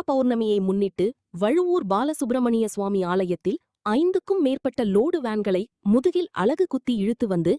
பௌர்ணமியை முன்னிட்டு வழுவூர் பாலசுப்பிரமணிய சுவாமி ஆலயத்தில் 5க்கும் மேற்பட்ட லோடு வேன்களை முதுகில் அலகு குத்தி இழுத்து வந்து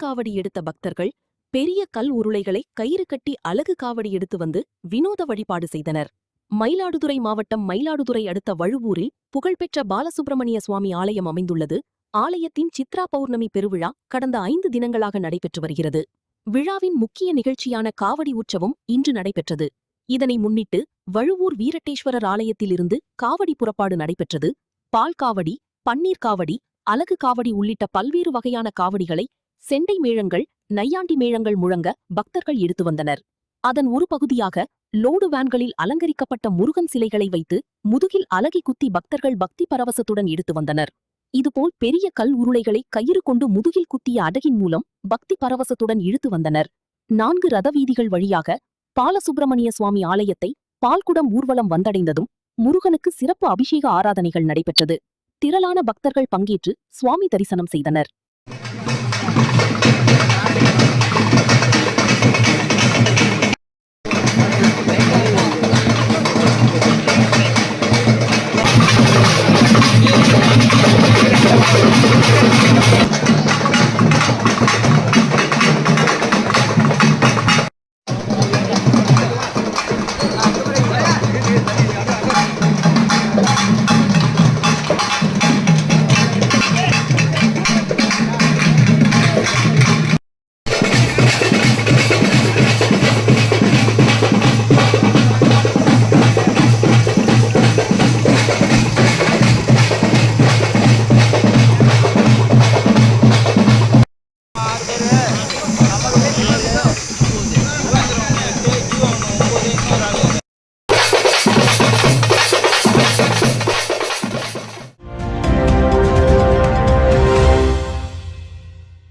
காவடி எடுத்த பக்தர்கள் பெரிய கல் உருளைகளை கயிறு கட்டி அலகு காவடி எடுத்து வந்து வினோத வழிபாடு செய்தனர். மயிலாடுதுறை மாவட்டம் மயிலாடுதுறை அடுத்த வழுவூரில் புகழ்பெற்ற பாலசுப்பிரமணிய சுவாமி ஆலயம் அமைந்துள்ளது. ஆலயத்தின் சித்ரா பௌர்ணமி பெருவிழா கடந்த 5 தினங்களாக நடைபெற்று வருகிறது. விழாவின் முக்கிய நிகழ்ச்சியான காவடி உற்சவம் இன்று நடைபெற்றது. இதனை முன்னிட்டு வழுவூர் வீரட்டேஸ்வரர் ஆலயத்திலிருந்து காவடி புறப்பாடு நடைபெற்றது. பால் காவடி, பன்னீர் காவடி, அலகு காவடி உள்ளிட்ட பல்வேறு வகையான காவடிகளை செண்டை மேளங்கள், நையாண்டி மேளங்கள் முழங்க பக்தர்கள் எடுத்து வந்தனர். அதன் ஒரு பகுதியாக லோடு வேன்களில் அலங்கரிக்கப்பட்ட முருகன் சிலைகளை வைத்து முதுகில் அலகி குத்தி பக்தர்கள் பக்தி பரவசத்துடன் எடுத்து வந்தனர். இதுபோல் பெரிய கல் உருளைகளை கயிறு கொண்டு முதுகில் குத்திய அடகின் மூலம் பக்தி பரவசத்துடன் இழுத்து வந்தனர். 4 ரத வீதிகள் வழியாக பாலசுப்பிரமணிய சுவாமி ஆலயத்தை பால்குடம் ஊர்வலம் வந்தடைந்ததும் முருகனுக்கு சிறப்பு அபிஷேக ஆராதனைகள் நடைபெற்றது. திரளான பக்தர்கள் பங்கேற்று சுவாமி தரிசனம் செய்தனர்.